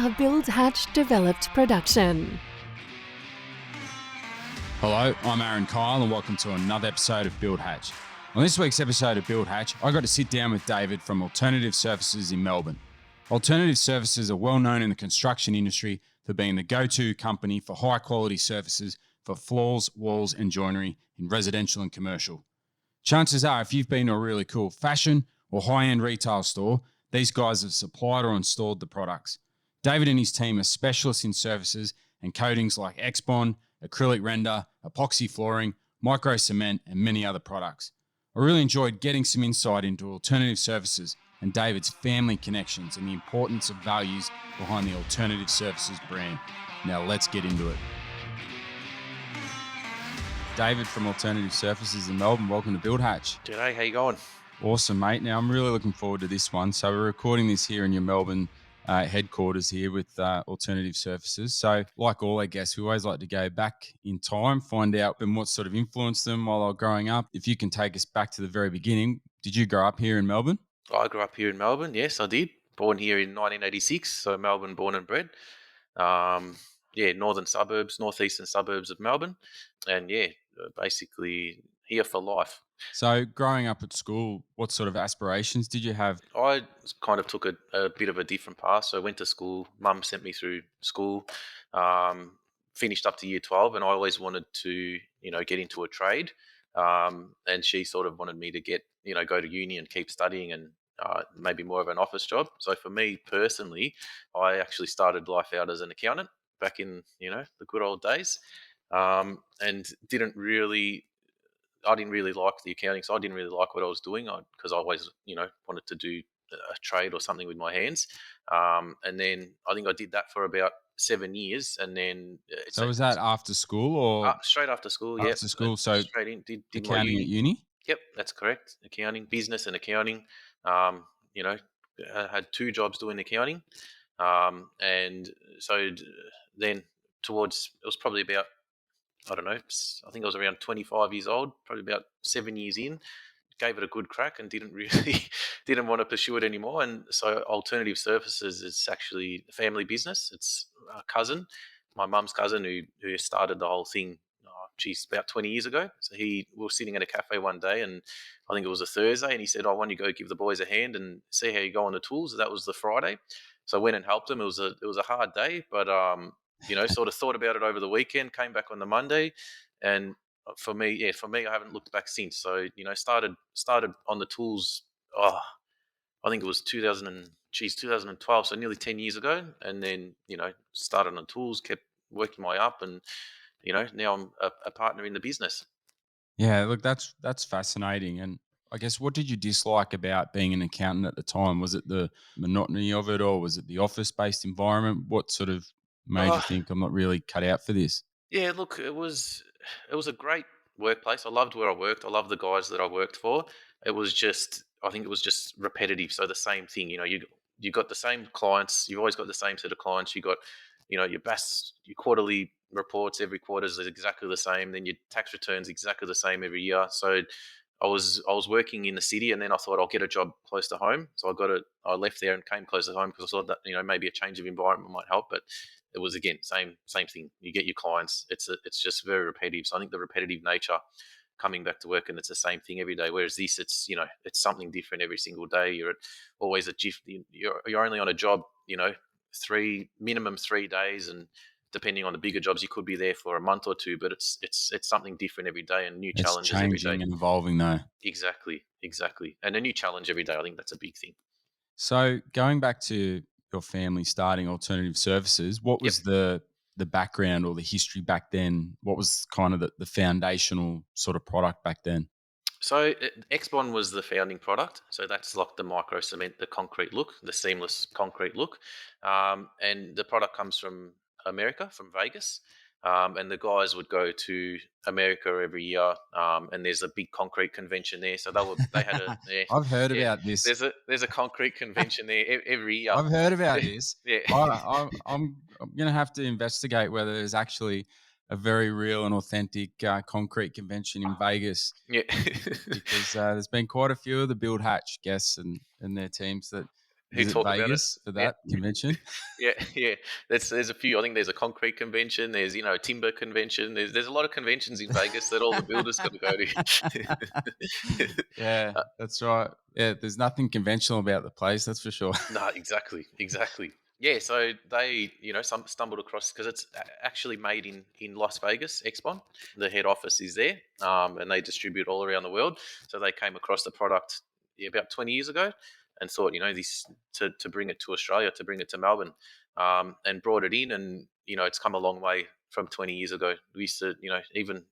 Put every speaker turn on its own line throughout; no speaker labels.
a Build Hatch developed production.
Hello, I'm Aaron Kyle and welcome to another episode of Build Hatch. On this week's episode of Build Hatch, I got to sit down with David from Alternative Surfaces in Melbourne. Alternative Surfaces are well known in the construction industry for being the go-to company for high quality surfaces for floors, walls and joinery in residential and commercial. Chances are if you've been to a really cool fashion or high-end retail store, these guys have supplied or installed the products. David and his team are specialists in surfaces and coatings like X-Bond, acrylic render, epoxy flooring, micro cement, and many other products. I really enjoyed getting some insight into Alternative Surfaces and David's family connections and the importance of values behind the Alternative Surfaces brand. Now let's get into it. David from Alternative Surfaces in Melbourne, welcome to Build Hatch.
G'day, how you going?
Awesome, mate. Now I'm really looking forward to this one. So we're recording this here in your Melbourne headquarters here with Alternative Surfaces. So like all, I guess, we always like to go back in time, find out what sort of influenced them while they were growing up. If you can take us back to the very beginning, did you grow up here in Melbourne?
I grew up here in Melbourne, yes, I did. Born here in 1986, so Melbourne born and bred. Northern suburbs, northeastern suburbs of Melbourne. And basically here for life.
So growing up at school, what sort of aspirations did you have?
I kind of took a bit of a different path. So I went to school. Mum sent me through school, finished up to year 12, and I always wanted to, get into a trade. And she sort of wanted me to go to uni and keep studying and maybe more of an office job. So for me personally, I actually started life out as an accountant back in, the good old days, and I didn't really like the accounting, so I didn't really like what I was doing because I always, wanted to do a trade or something with my hands. And then I think I did that for about 7 years, and then
so was that after school or
straight after school?
After school, so
straight in. Did
accounting
my
at uni?
Yep, that's correct. Accounting, business, and accounting. I had 2 jobs doing accounting, and so then it was probably about, I don't know, I think I was around 25 years old, probably about 7 years in, gave it a good crack and didn't want to pursue it anymore. And so Alternative Surfaces is actually a family business. It's a cousin, my mum's cousin, who started the whole thing, about 20 years ago. So we were sitting at a cafe one day, and I think it was a Thursday, and he said, I want you to go give the boys a hand and see how you go on the tools. That was the Friday. So I went and helped them. It was a hard day, but sort of thought about it over the weekend, came back on the Monday, and for me, I haven't looked back since. So, started on the tools, I think it was 2012, so nearly 10 years ago, and then, started on the tools, kept working my way up, and, now I'm a partner in the business.
Yeah, look, that's fascinating. And I guess what did you dislike about being an accountant at the time? Was it the monotony of it, or was it the office-based environment? What sort of made you think I'm not really cut out for this?
Yeah, look, it was a great workplace. I loved where I worked. I loved the guys that I worked for. I think it was just repetitive. So the same thing, you got the same clients. You've always got the same set of clients. You got, your quarterly reports every quarter is exactly the same. Then your tax returns exactly the same every year. So I was working in the city, and then I thought I'll get a job close to home. So I left there and came close to home because I thought that, maybe a change of environment might help. But it was, again, same thing. You get your clients. It's just very repetitive. So I think the repetitive nature, coming back to work and it's the same thing every day. Whereas this, it's something different every single day. You're always you're only on a job, minimum 3 days, and depending on the bigger jobs, you could be there for a month or two. But it's something different every day and new challenges every day.
It's changing and evolving, though.
Exactly, and a new challenge every day. I think that's a big thing.
So going back to your family starting Alternative Surfaces, what was the background or the history back then? What was kind of the foundational sort of product back then?
So X-Bond was the founding product. So that's like the micro cement, the concrete look, the seamless concrete look. And the product comes from America, from Vegas. And the guys would go to America every year, and there's a big concrete convention there. So they had a. Yeah,
I've heard about this.
There's a concrete convention there every year.
I've heard about this.
Yeah,
I'm going to have to investigate whether there's actually a very real and authentic concrete convention in Vegas.
Yeah,
because there's been quite a few of the Build Hatch guests and their teams that
Who
Is it
talk about it?
Vegas for
Yeah,
that convention?
yeah, yeah. There's a few. I think there's a concrete convention. There's a timber convention. There's a lot of conventions in Vegas that all the builders got to go to.
Yeah, that's right. Yeah, there's nothing conventional about the place, that's for sure.
No, exactly, exactly. Yeah, so they, some stumbled across because it's actually made in Las Vegas, Expon. The head office is there, and they distribute all around the world. So they came across the product about 20 years ago, and thought, this to bring it to Australia, to bring it to Melbourne, and brought it in, and it's come a long way from 20 years ago. We used to, even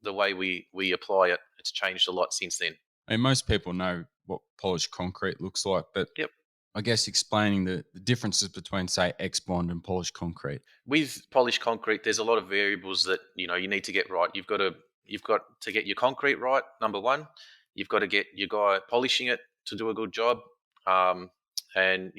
the way we apply it, it's changed a lot since then.
I mean, most people know what polished concrete looks like, but
Yep.
I guess explaining the differences between, say, X bond and polished concrete.
With polished concrete, there's a lot of variables that you need to get right. You've got to get your concrete right. Number one, you've got to get your guy polishing it to do a good job. Um, and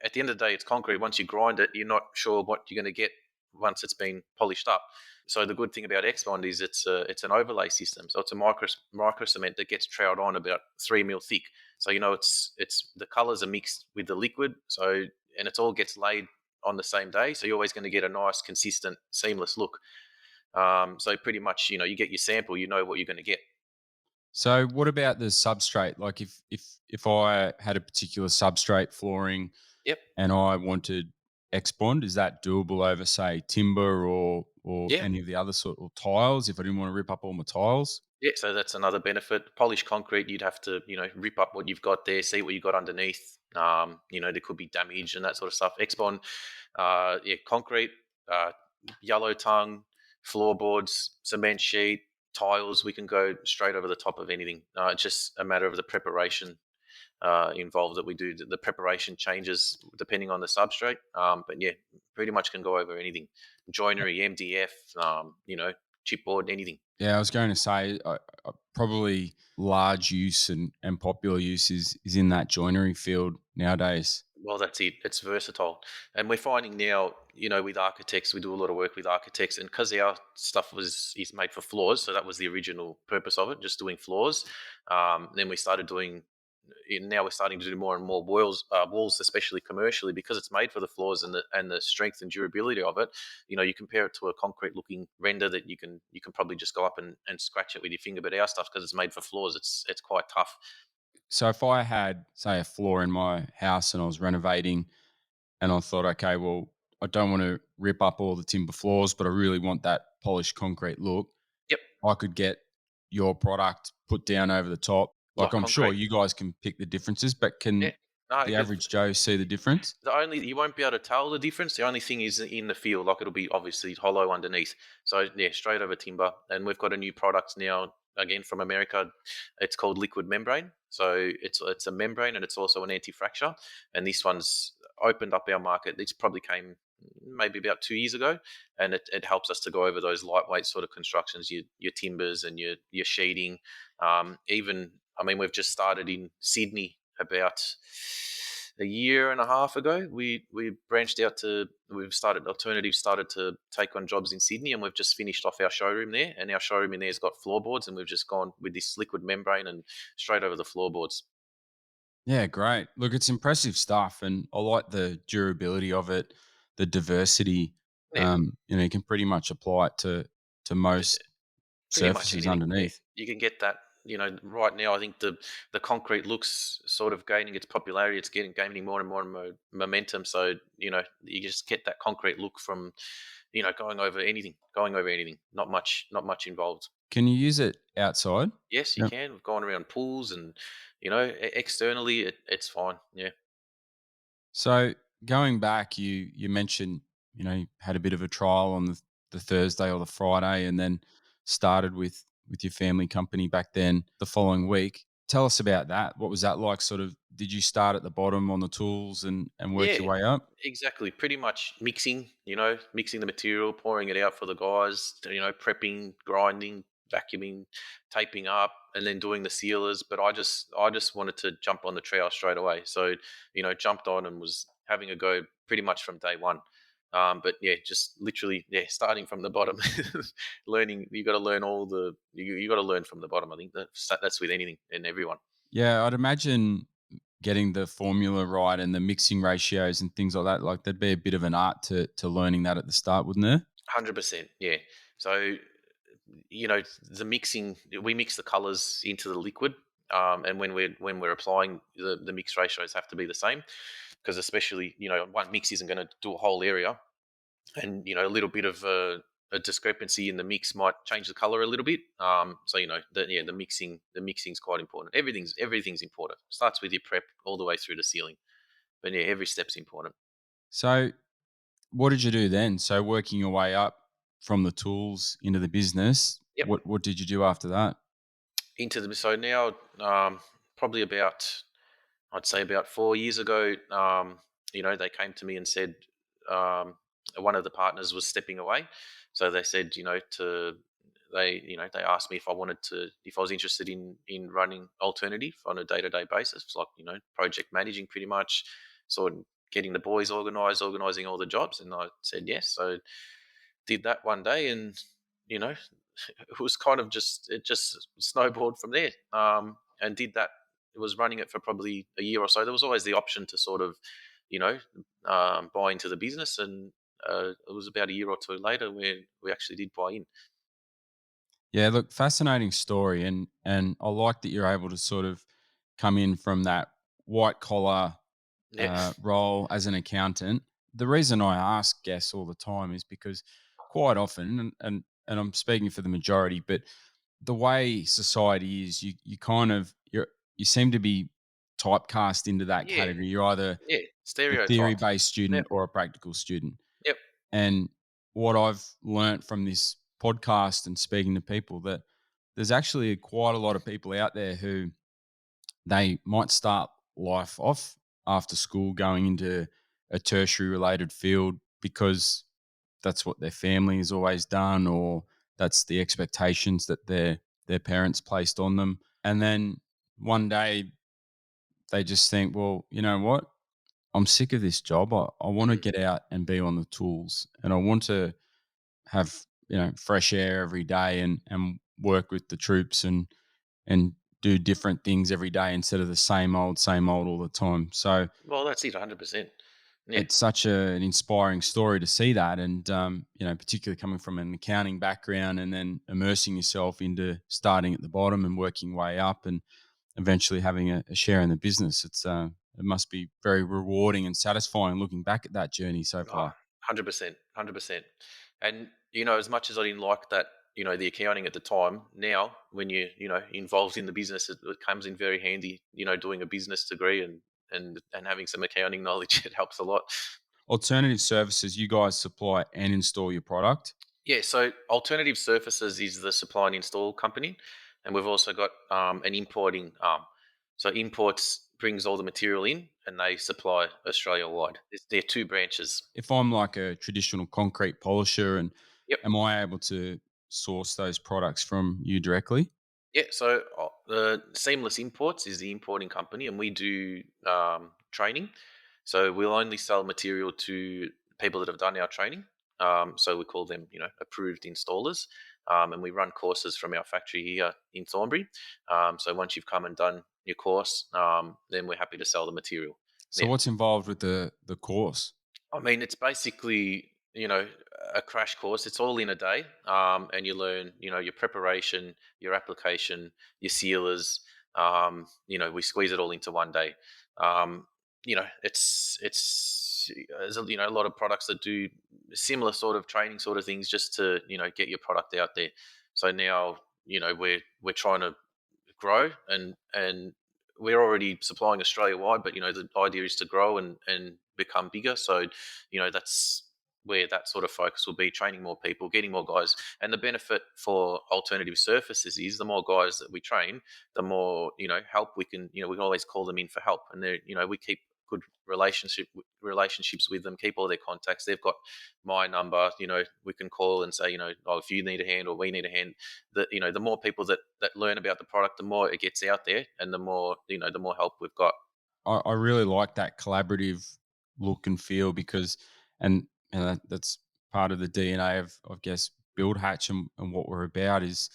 at the end of the day, it's concrete. Once you grind it, you're not sure what you're going to get once it's been polished up. So the good thing about X-Bond is it's an overlay system. So it's a micro cement that gets troweled on about 3 mil thick. So it's the colors are mixed with the liquid. So and it all gets laid on the same day. So you're always going to get a nice, consistent, seamless look. So pretty much, you get your sample, you know what you're going to get.
So what about the substrate? Like if I had a particular substrate flooring
Yep.
and I wanted X bond, is that doable over, say, timber or
Yeah.
any of the other sort of tiles if I didn't want to rip up all my tiles?
Yeah. So that's another benefit. Polished concrete, you'd have to, rip up what you've got there, see what you've got underneath. There could be damage and that sort of stuff. X-Bond, concrete, uh, yellow tongue, floorboards, cement sheet, tiles. We can go straight over the top of anything. It's just a matter of the preparation involved that we do. The preparation changes depending on the substrate, but yeah, pretty much can go over anything. Joinery, MDF, chipboard, anything.
Yeah, I was going to say probably large use and popular use is in that joinery field nowadays.
Well, that's it. It's versatile, and we're finding now, with architects, we do a lot of work with architects, and because our stuff is made for floors, so that was the original purpose of it, just doing floors. Then we started doing. Now we're starting to do more and more walls, especially commercially, because it's made for the floors and the strength and durability of it. You compare it to a concrete looking render that you can probably just go up and scratch it with your finger, but our stuff, because it's made for floors, it's quite tough.
So if I had, say, a floor in my house and I was renovating and I thought, okay, well, I don't want to rip up all the timber floors, but I really want that polished concrete look,
Yep.
I could get your product put down over the top. Like,
Like
I'm sure
concrete.
you guys can pick the differences, but
Yeah.
can
No,
the
because
average Joe see the difference?
you won't be able to tell the difference. The only thing is in the field, like it'll be obviously hollow underneath. So yeah, straight over timber. And we've got a new product now, again from America. It's called liquid membrane. So it's a membrane and it's also an anti-fracture. And this one's opened up our market. This probably came maybe about 2 years ago, and it helps us to go over those lightweight sort of constructions, your timbers and your sheeting. Even I mean, we've just started in Sydney about a year and a half ago. We branched out to Alternatives started to take on jobs in Sydney, and we've just finished off our showroom there. And our showroom in there's got floorboards, and we've just gone with this liquid membrane and straight over the floorboards.
Yeah, great. Look, it's impressive stuff, and I like the durability of it, the diversity.
Yeah,
You can pretty much apply it to most
pretty much
surfaces
anything. Yeah,
underneath.
you can get that. Right now, I think the concrete looks sort of gaining its popularity. It's gaining more and more momentum. So you just get that concrete look from going over anything. Not much involved.
Can you use it outside?
Yes, you
Yep.
can. We've gone around pools and externally, it's fine. Yeah.
So going back, you mentioned you had a bit of a trial on the Thursday or the Friday, and then started with your family company back then the following week. Tell us about that. What was that like? Sort of, did you start at the bottom on the tools and work
Yeah,
your way up?
exactly. Pretty much mixing the material, pouring it out for the guys, prepping, grinding, vacuuming, taping up, and then doing the sealers. But I just wanted to jump on the trail straight away. So, jumped on and was having a go pretty much from day one. But yeah, just literally, yeah, starting from the bottom, learning. You got to learn you got to learn from the bottom. I think that's with anything and everyone.
Yeah, I'd imagine getting the formula right and the mixing ratios and things like that. Like there'd be a bit of an art to learning that at the start, wouldn't there?
100%, yeah. So, the mixing, we mix the colors into the liquid, and when we're applying, the mix ratios have to be the same, because especially, one mix isn't going to do a whole area, and a little bit of a discrepancy in the mix might change the color a little bit. So the mixing's quite important. Everything's important. Starts with your prep all the way through the sealing, but yeah, every step's important.
So what did you do then? So working your way up from the tools into the business,
Yep.
what did you do after that?
Into the So now, probably about, I'd say about 4 years ago, they came to me and said, um, one of the partners was stepping away. So they said, they asked me if I was interested in running alternative on a day to day basis, like, project managing pretty much, sort of getting the boys organized, organizing all the jobs. And I said yes. So did that one day, and you know, it just snowballed from there. And did that. It was running it for probably a year or so. There was always the option to sort of, you know, buy into the business, and it was about a year or two later where we actually did buy in.
Yeah, look, fascinating story, and I like that you're able to sort of come in from that white collar
Yeah,
role as an accountant. The reason I ask guests all the time is because quite often, and I'm speaking for the majority, but the way society is, you seem to be typecast into that
yeah,
category. You're either
yeah.
a theory
Stereotypes.
based
Yep,
student or a practical student.
yep.
And what I've learnt from this podcast and speaking to people, that there's actually quite a lot of people out there who they might start life off after school going into a tertiary related field because that's what their family has always done, or that's the expectations that their parents placed on them. And then one day they just think, well, you know what? I'm sick of this job. I want to
Mm.
get out and be on the tools, and I want to have fresh air every day and work with the troops and do different things every day instead of the same old all the time. So
Well, that's it, 100%. Yeah.
it's such an inspiring story to see that, and particularly coming from an accounting background and then immersing yourself into starting at the bottom and working way up and eventually having a share in the business. It must be very rewarding and satisfying looking back at that journey so
Oh,
far.
100%, 100%. And, as much as I didn't like that, the accounting at the time, now when you're involved in the business, it comes in very handy, doing a business degree and having some accounting knowledge. It helps a lot.
Alternative services, you guys supply and install your product.
Yeah, so Alternative Surfaces is the supply and install company, and we've also got an importing arm. So imports brings all the material in, and they supply Australia wide. They're two branches.
If I'm like a traditional concrete polisher, and
Yep.
am I able to source those products from you directly?
Yeah, so the Seamless Imports is the importing company, and we do training. So we'll only sell material to people that have done our training. So we call them, approved installers, and we run courses from our factory here in Thornbury. So once you've come and done your course, then we're happy to sell the material.
So
Yeah.
what's involved with the course?
I mean, it's basically, a crash course. It's all in a day, and you learn, your preparation, your application, your sealers. We squeeze it all into one day. It's there's a lot of products that do similar sort of training sort of things just to get your product out there. So now we're trying to grow, and we're already supplying Australia wide, but the idea is to grow and become bigger. So that's where that sort of focus will be: training more people, getting more guys. And the benefit for Alternative Surfaces is the more guys that we train, the more help we can. We can always call them in for help, and we keep good relationships with them, keep all their contacts. They've got my number. We can call and say, oh, if you need a hand or we need a hand. The more people that learn about the product, the more it gets out there, and the more help we've got.
I really like that collaborative look and feel because, and that's part of the DNA of, I guess, Build Hatch and what we're about is,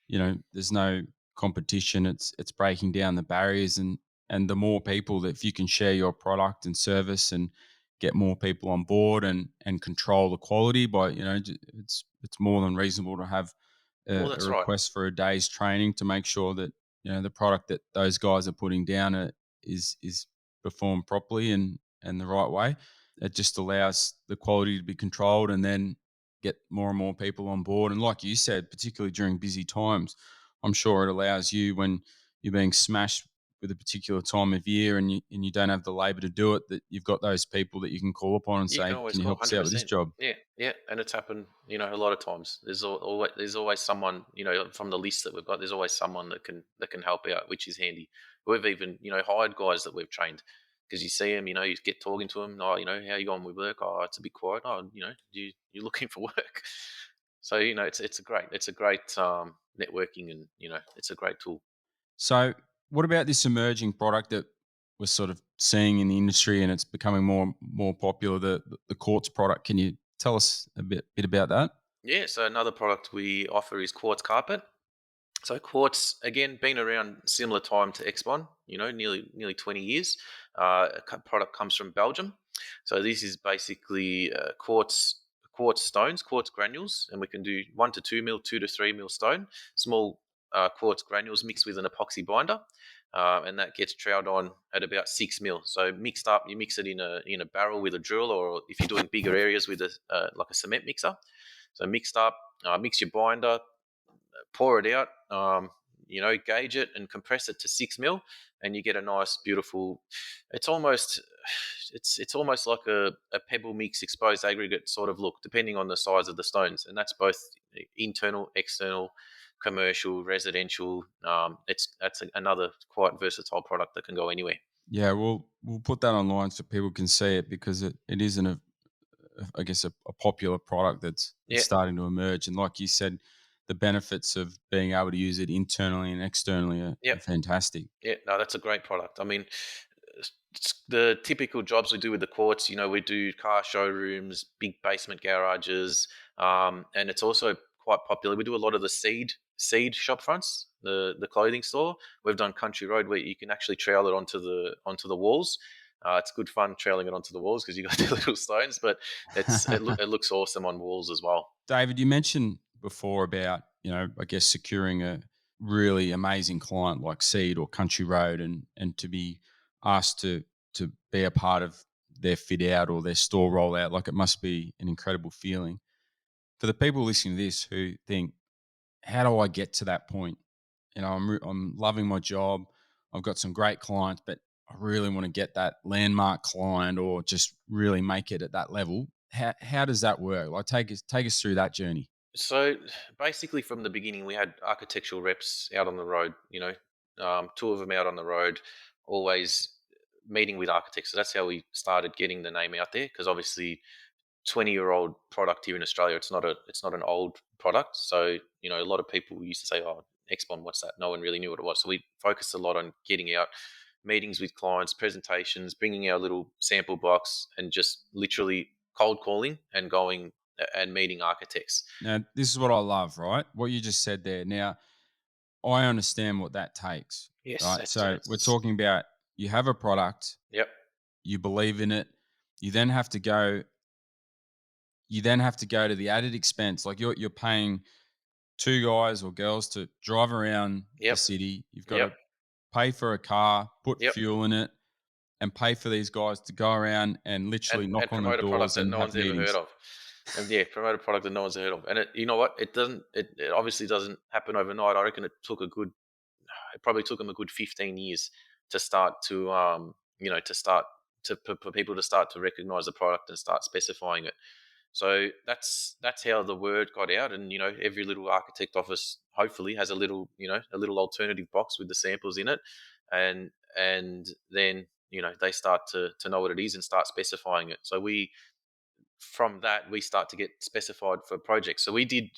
there's no competition. It's breaking down the barriers, and and the more people that, if you can share your product and service and get more people on board and control the quality by, it's more than reasonable to have
Well,
a
that's right.
request for a day's training to make sure that the product that those guys are putting down is performed properly and the right way. It just allows the quality to be controlled and then get more and more people on board. And like you said, particularly during busy times, I'm sure it allows you, when you're being smashed with a particular time of year and you don't have the labor to do it, that you've got those people that you can call upon and
You can
say,
always
can you
call
help us out with this
100%.
job?
Yeah, yeah, and it's happened, a lot of times. There's always someone, from the list that we've got. There's always someone that can help out, which is handy. We've even, hired guys that we've trained because you see them, you get talking to them. Oh, how you going with work? Oh, it's a bit quiet. Oh, you're looking for work. So it's a great networking, and it's a great tool.
So, what about this emerging product that we're sort of seeing in the industry and it's becoming more popular, the Quartz product? Can you tell us a bit about that?
Yeah. So another product we offer is Quartz Carpet. So Quartz, again, been around similar time to Expon, nearly 20 years. Product comes from Belgium. So this is basically quartz stones, quartz granules, and we can do 1 to 2 mil, 2 to 3 mil stone, small quartz granules mixed with an epoxy binder, and that gets troweled on at about 6 mil. So mixed up, you mix it in a barrel with a drill, or if you're doing bigger areas with like a cement mixer. So mixed up, mix your binder, pour it out, gauge it and compress it to 6 mil, and you get a nice, beautiful. It's almost, it's almost like a pebble mix exposed aggregate sort of look, depending on the size of the stones, and that's both internal, external, commercial, residential. That's another quite versatile product that can go anywhere.
Yeah, we'll put that online so people can see it, because it isn't I guess a popular product that's
Yeah,
starting to emerge. And like you said, the benefits of being able to use it internally and externally
yeah,
are fantastic.
yeah. No, that's a great product. I mean, the typical jobs we do with the quartz, we do car showrooms, big basement garages, and it's also quite popular. We do a lot of the seed shop fronts, the clothing store. We've done Country Road where you can actually trail it onto the walls. It's good fun trailing it onto the walls because you got the little stones, but it looks awesome on walls as well.
David, you mentioned before about, I guess securing a really amazing client like Seed or Country Road, and to be asked to be a part of their fit out or their store rollout. Like, it must be an incredible feeling. For the people listening to this who think, how do I get to that point? I'm loving my job. I've got some great clients, but I really want to get that landmark client or just really make it at that level. How does that work? Like, take us through that journey.
So basically, from the beginning, we had architectural reps out on the road. Two of them out on the road, always meeting with architects. So that's how we started getting the name out there. Because obviously, 20-year-old product here in Australia, it's not an old product. So a lot of people used to say, "Oh, Expon, what's that?" No one really knew what it was. So we focused a lot on getting out meetings with clients, presentations, bringing our little sample box, and just literally cold calling and going and meeting architects.
Now, this is what I love, right? What you just said there. Now, I understand what that takes,
Yes,
right? So we're
it's
talking about, you have a product,
yep,
you believe in it, you then have to go, to the added expense. Like, you're paying two guys or girls to drive around the
yep,
city. You've got
yep,
to pay for a car, put
yep,
fuel in it, and pay for these guys to go around and literally
and
knock on the
promote a product
doors
that
and
no
have
one's ever heard
meetings.
of. And yeah, promote a product that no one's heard of. And you know what? It doesn't. It obviously doesn't happen overnight. I reckon it probably took them a good 15 years to start for people to start to recognize the product and start specifying it. So that's how the word got out, and every little architect office hopefully has a little alternative box with the samples in it, and then they start to know what it is and start specifying it. So from that we start to get specified for projects. So we did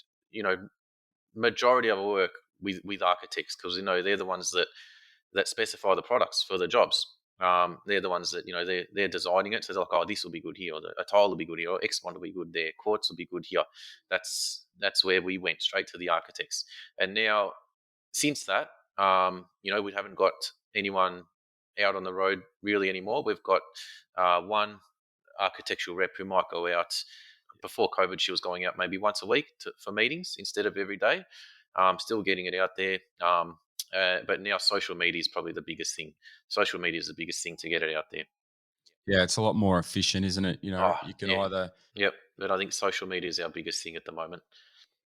majority of our work with architects, because they're the ones that specify the products for the jobs. They're the ones that they're designing it. So they're like, oh, this will be good here, or a tile will be good here, or X one will be good there, quartz will be good here. That's where we went straight to the architects. And now, since that, we haven't got anyone out on the road really anymore. We've got one architectural rep who might go out. Before COVID, she was going out maybe once a week for meetings instead of every day. Still getting it out there. But now social media is probably the biggest thing. Social media is the biggest thing to get it out there.
Yeah, it's a lot more efficient, isn't it?
Oh,
You can
yeah.
either,
Yep. But I think social media is our biggest thing at the moment.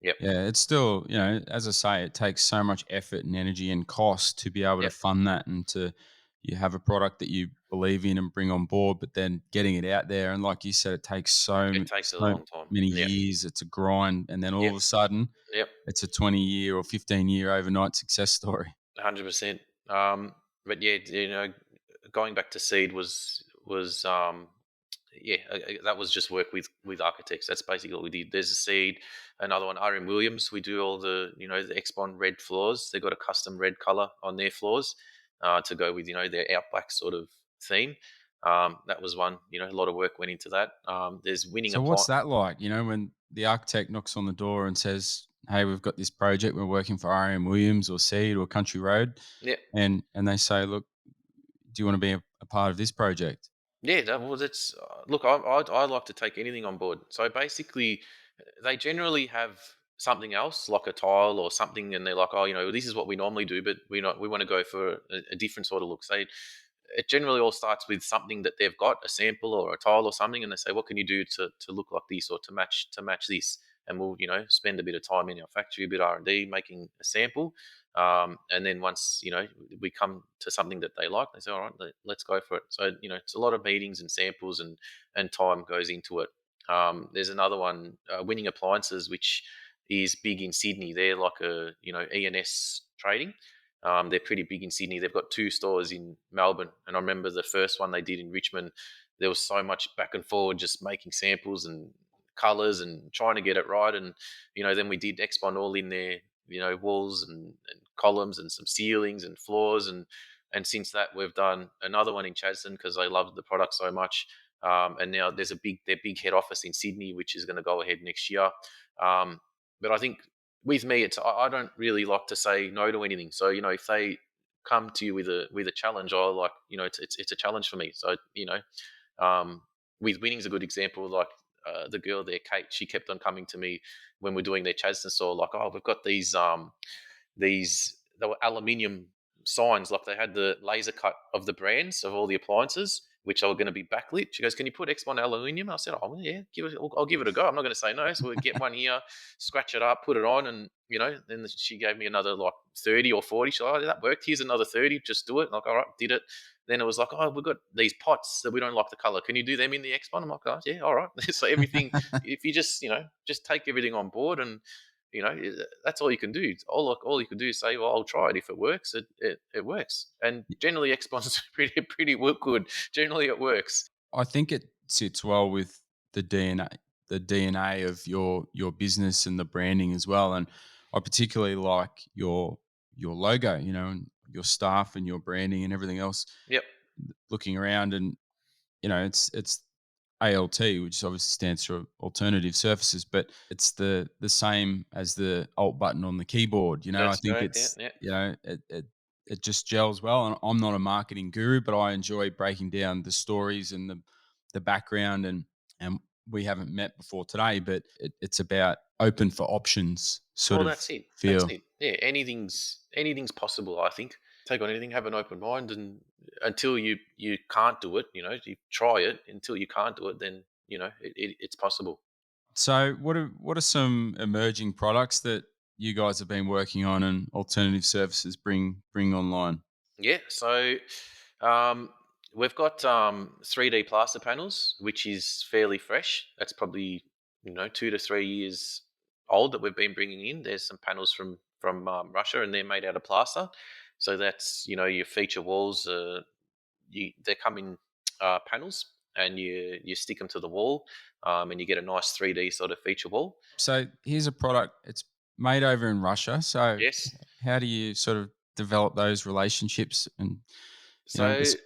Yep.
yeah, it's still, as I say, it takes so much effort and energy and cost to be able to
Yep.
fund that and to you have a product that you believe in and bring on board, but then getting it out there. And like you said, it takes
It takes a
so
long time.
many
Yeah.
years. It's a grind, and then all
Yep.
of a sudden,
Yep.
it's a 20-year or 15-year overnight success story.
100%. But yeah, going back to seed was yeah, that was just work with architects. That's basically what we did. There's a seed, another one, RM Williams. We do all the the Expon red floors. They've got a custom red color on their floors to go with their outback sort of theme. That was one. A lot of work went into that. There's winning
So what's
apply.
that like? When the architect knocks on the door and says, "Hey, we've got this project. We're working for RM Williams or Seed or Country Road,"
Yeah,
and they say, "Look, do you want to be a part of this project?"
yeah. Well, that's look. I like to take anything on board. So basically, they generally have something else like a tile or something, and they're like, oh, this is what we normally do, but we want to go for a different sort of look. So it generally all starts with something that they've got, a sample or a tile or something, and they say, what can you do to look like this or to match this? And we'll spend a bit of time in our factory, a bit R&D, making a sample, and then once we come to something that they like, they say, all right, let's go for it. So it's a lot of meetings and samples and time goes into it. There's another one, Winning Appliances, which is big in Sydney. They're like a ENS trading. They're pretty big in Sydney. They've got two stores in Melbourne, and I remember the first one they did in Richmond. There was so much back and forward, just making samples and colors and trying to get it right. And then we did Expon all in there, walls and columns and some ceilings and floors. And since that, we've done another one in Chadstone because they loved the product so much. And now there's their big head office in Sydney, which is going to go ahead next year. But I think with me, I don't really like to say no to anything. So if they come to you with a challenge, I like it's a challenge for me. So with Winning's a good example. Like the girl there, Kate, she kept on coming to me when we're doing their Chadstone store. Like, oh, we've got these they were aluminium signs. Like they had the laser cut of the brands of all the appliances, which are going to be backlit. She goes, "Can you put X1 aluminium?" I said, "Oh yeah, I'll give it a go. I'm not going to say no." So we get one here, scratch it up, put it on, and then she gave me another like 30 or 40. She's like, "Oh, that worked. Here's another 30. Just do it." I'm like, all right, did it. Then it was like, "Oh, we've got these pots that we don't like the color. Can you do them in the X1?" I'm like, "Oh, yeah, all right." So everything, if you just take everything on board and that's all you can do. All you can do is say, well, I'll try it. If it works, it works. And generally, Xbox pretty good. Generally, it works.
I think it sits well with the DNA of your business and the branding as well. And I particularly like your logo, and your staff and your branding and everything else.
Yep.
Looking around, and it's ALT, which obviously stands for alternative surfaces, but it's the same as the Alt button on the keyboard. I
That's
think
correct. Yeah.
it's
Yeah.
it just gels well. And I'm not a marketing guru, but I enjoy breaking down the stories and the background, and we haven't met before today, but it's about open for options sort
Well,
of
that's it. That's
feel.
it. Yeah. Anything's possible. I think take on anything, have an open mind, and until you can't do it, you try it. Until you can't do it, then it's possible.
So what are some emerging products that you guys have been working on and alternative services bring online?
Yeah, so um, we've got 3D plaster panels, which is fairly fresh. That's probably 2 to 3 years old that we've been bringing in. There's some panels from Russia, and they're made out of plaster. So that's your feature walls. They come in panels, and you stick them to the wall, and you get a nice 3D sort of feature wall.
So here's a product. It's made over in Russia. So
Yes.
how do you sort of develop those relationships and
So
this?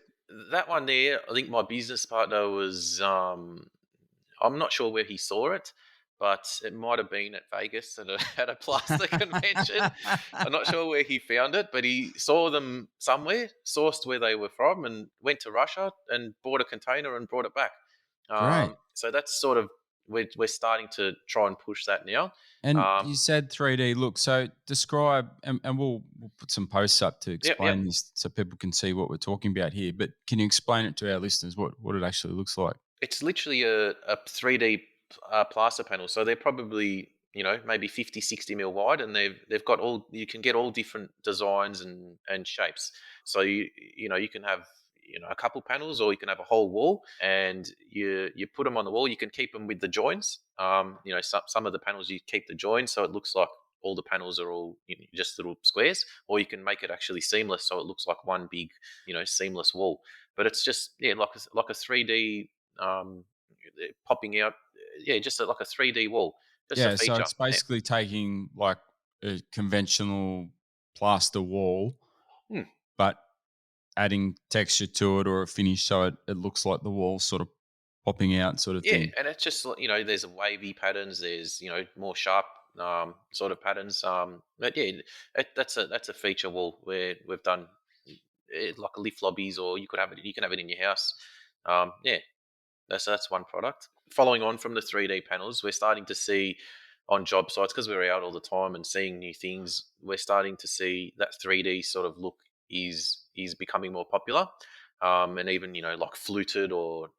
that one there, I think my business partner was I'm not sure where he saw it, but it might have been at Vegas at a plaster convention. I'm not sure where he found it, but he saw them somewhere, sourced where they were from, and went to Russia and bought a container and brought it back.
Great.
So that's sort of we're starting to try and push that now.
And
Um,
you said 3D look. So describe, and we'll put some posts up to
Yep.
explain this so people can see what we're talking about here. But can you explain it to our listeners what it actually looks like?
It's literally a 3D plaster panel. So they're probably, maybe 50, 60 mil wide, and they've got you can get all different designs and shapes. So you can have a couple panels, or you can have a whole wall, and you put them on the wall. You can keep them with the joins. Some of the panels you keep the joins, so it looks like all the panels are all just little squares, or you can make it actually seamless, so it looks like one big seamless wall. But it's just like a 3D popping out, just like a 3D wall, just a
Yeah, so
feature.
it's basically taking like a conventional plaster wall,
Hmm.
but adding texture to it or a finish so it looks like the wall sort of popping out sort of
Yeah,
thing.
and it's just there's wavy patterns, there's more sharp sort of patterns. But yeah, that's a feature wall where we've done like lift lobbies, or you can have it in your house. Yeah, that's one product. Following on from the 3D panels, we're starting to see on job sites, because we're out all the time and seeing new things. We're starting to see that 3D sort of look is becoming more popular, and even like fluted or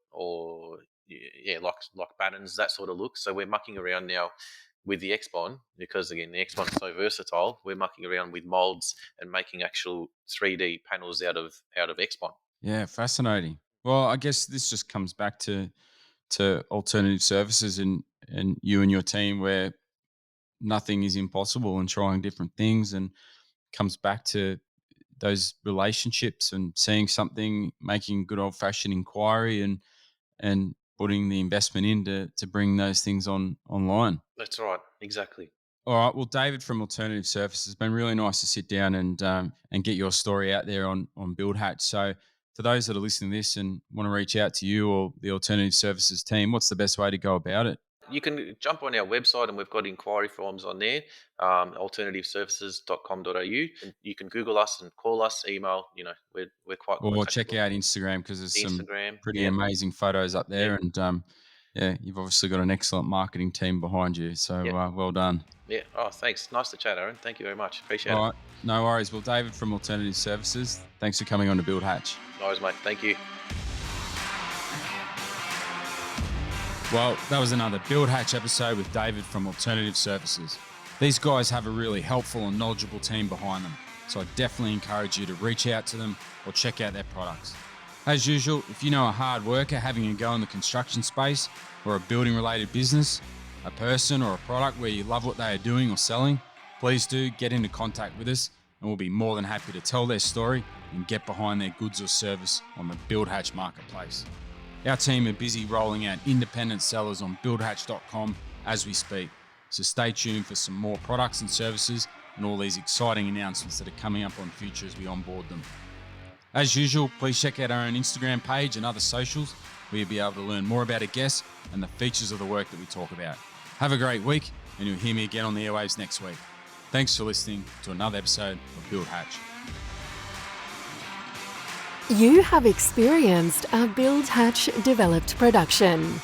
like battens, that sort of look. So we're mucking around now with the Xbon, because again the Xbon is so versatile. We're mucking around with molds and making actual 3D panels out of Xbon.
Yeah, fascinating. Well, I guess this just comes back to alternative services and you and your team where nothing is impossible and trying different things, and comes back to those relationships and seeing something, making good old fashioned inquiry and putting the investment in to bring those things online.
That's right, exactly.
All right. Well, David from Alternative Surfaces, it's been really nice to sit down and get your story out there on Build Hatch. So, for those that are listening to this and want to reach out to you or the Alternative Services team, what's the best way to go about it?
You can jump on our website, and we've got inquiry forms on there, alternativeservices.com.au. And you can Google us and call us, email. We're quite
Or check
contactable.
out Instagram because there's
The
some
Instagram,
pretty
yeah,
amazing photos up
yeah,
there. And yeah, you've obviously got an excellent marketing team behind you. So,
yeah,
well done.
yeah. Oh, thanks. Nice to chat, Aaron. Thank you very much. Appreciate
All
it.
right. No worries. Well, David from Alternative Services, thanks for coming on to Build Hatch.
No worries, mate. Thank you.
Well, that was another Build Hatch episode with David from Alternative Services. These guys have a really helpful and knowledgeable team behind them, so I definitely encourage you to reach out to them or check out their products. As usual, if you know a hard worker having a go in the construction space or a building related business, a person or a product where you love what they are doing or selling, please do get into contact with us and we'll be more than happy to tell their story and get behind their goods or service on the Build Hatch marketplace. Our team are busy rolling out independent sellers on buildhatch.com as we speak, so stay tuned for some more products and services and all these exciting announcements that are coming up on future as we onboard them. As usual, please check out our own Instagram page and other socials where you'll be able to learn more about a guest and the features of the work that we talk about. Have a great week, and you'll hear me again on the airwaves next week. Thanks for listening to another episode of Build Hatch.
You have experienced a Build Hatch developed production.